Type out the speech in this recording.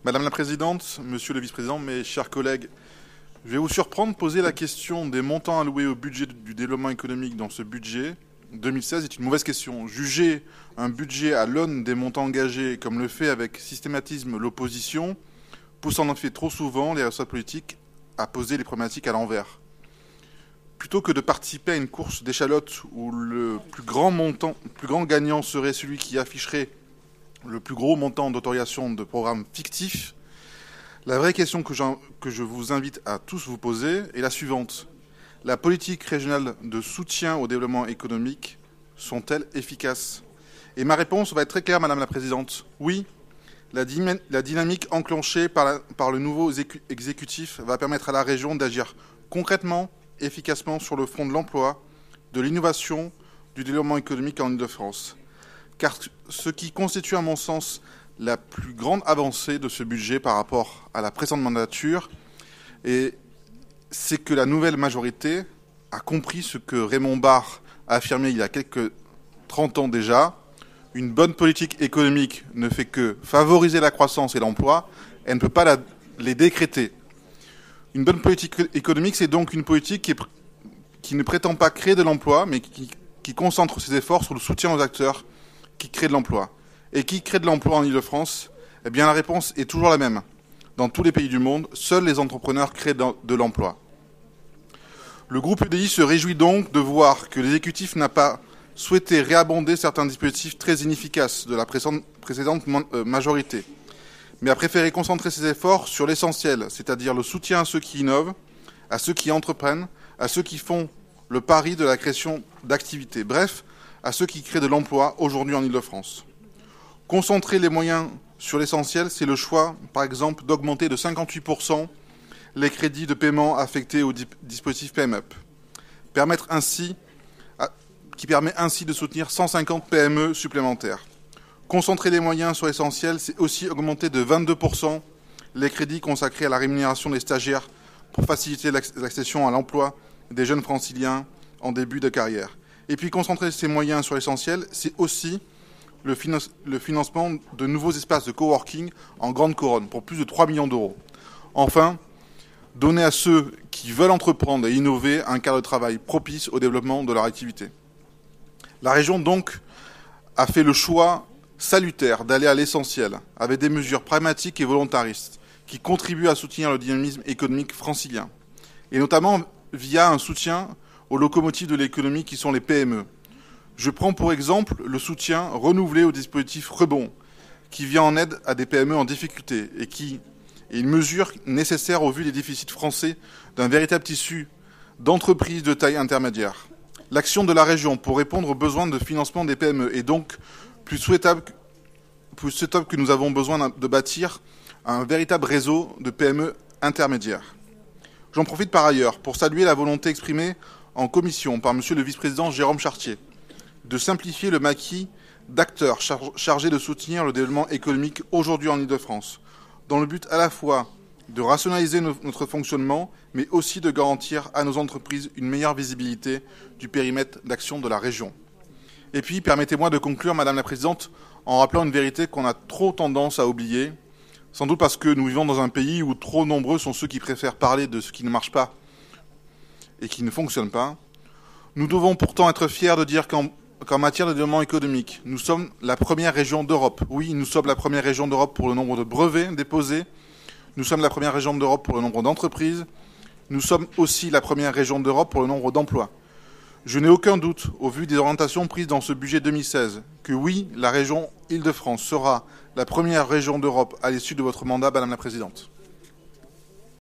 Madame la Présidente, Monsieur le Vice-président, mes chers collègues, je vais vous surprendre, poser la question des montants alloués au budget du développement économique dans ce budget 2016 est une mauvaise question. Juger un budget à l'aune des montants engagés, comme le fait avec systématisme l'opposition, pousse en effet trop souvent les responsables politiques à poser les problématiques à l'envers. Plutôt que de participer à une course d'échalote où le plus grand gagnant serait celui qui afficherait le plus gros montant d'autorisation de programmes fictifs, la vraie question que je vous invite à tous vous poser est la suivante. La politique régionale de soutien au développement économique sont-elles efficaces? Et ma réponse va être très claire, Madame la Présidente. Oui, la dynamique enclenchée par le nouveau exécutif va permettre à la région d'agir concrètement, efficacement sur le front de l'emploi, de l'innovation, du développement économique en Île-de-France. Car ce qui constitue, à mon sens, la plus grande avancée de ce budget par rapport à la précédente mandature, c'est que la nouvelle majorité a compris ce que Raymond Barre a affirmé il y a quelques 30 ans déjà. Une bonne politique économique ne fait que favoriser la croissance et l'emploi, elle ne peut pas les décréter. Une bonne politique économique, c'est donc une politique qui ne prétend pas créer de l'emploi, mais qui concentre ses efforts sur le soutien aux acteurs qui créent de l'emploi. Et qui crée de l'emploi en Île-de-France? Eh bien, la réponse est toujours la même. Dans tous les pays du monde, seuls les entrepreneurs créent de l'emploi. Le groupe UDI se réjouit donc de voir que l'exécutif n'a pas souhaité réabonder certains dispositifs très inefficaces de la précédente majorité, mais a préféré concentrer ses efforts sur l'essentiel, c'est-à-dire le soutien à ceux qui innovent, à ceux qui entreprennent, à ceux qui font le pari de la création d'activités, bref, à ceux qui créent de l'emploi aujourd'hui en Île-de-France. Concentrer les moyens sur l'essentiel, c'est le choix, par exemple, d'augmenter de 58% les crédits de paiement affectés au dispositif PMUP, qui permet ainsi de soutenir 150 PME supplémentaires. Concentrer les moyens sur l'essentiel, c'est aussi augmenter de 22% les crédits consacrés à la rémunération des stagiaires pour faciliter l'accession à l'emploi des jeunes franciliens en début de carrière. Et puis concentrer ces moyens sur l'essentiel, c'est aussi le financement de nouveaux espaces de coworking en Grande Couronne pour plus de 3 millions d'euros. Enfin, donner à ceux qui veulent entreprendre et innover un cadre de travail propice au développement de leur activité. La région, donc, a fait le choix salutaire d'aller à l'essentiel, avec des mesures pragmatiques et volontaristes, qui contribuent à soutenir le dynamisme économique francilien, et notamment via un soutien aux locomotives de l'économie qui sont les PME. Je prends pour exemple le soutien renouvelé au dispositif Rebond, qui vient en aide à des PME en difficulté et qui est une mesure nécessaire au vu des déficits français d'un véritable tissu d'entreprises de taille intermédiaire. L'action de la région pour répondre aux besoins de financement des PME est donc plus souhaitable que nous avons besoin de bâtir un véritable réseau de PME intermédiaires. J'en profite par ailleurs pour saluer la volonté exprimée en commission par Monsieur le Vice-président Jérôme Chartier de simplifier le maquis d'acteurs chargés de soutenir le développement économique aujourd'hui en Île-de-France, dans le but à la fois de rationaliser notre fonctionnement, mais aussi de garantir à nos entreprises une meilleure visibilité du périmètre d'action de la région. Et puis, permettez-moi de conclure, Madame la Présidente, en rappelant une vérité qu'on a trop tendance à oublier, sans doute parce que nous vivons dans un pays où trop nombreux sont ceux qui préfèrent parler de ce qui ne marche pas et qui ne fonctionne pas. Nous devons pourtant être fiers de dire qu'en matière de développement économique, nous sommes la première région d'Europe. Oui, nous sommes la première région d'Europe pour le nombre de brevets déposés. Nous sommes la première région d'Europe pour le nombre d'entreprises. Nous sommes aussi la première région d'Europe pour le nombre d'emplois. Je n'ai aucun doute, au vu des orientations prises dans ce budget 2016, que oui, la région Île-de-France sera la première région d'Europe à l'issue de votre mandat, Madame la Présidente.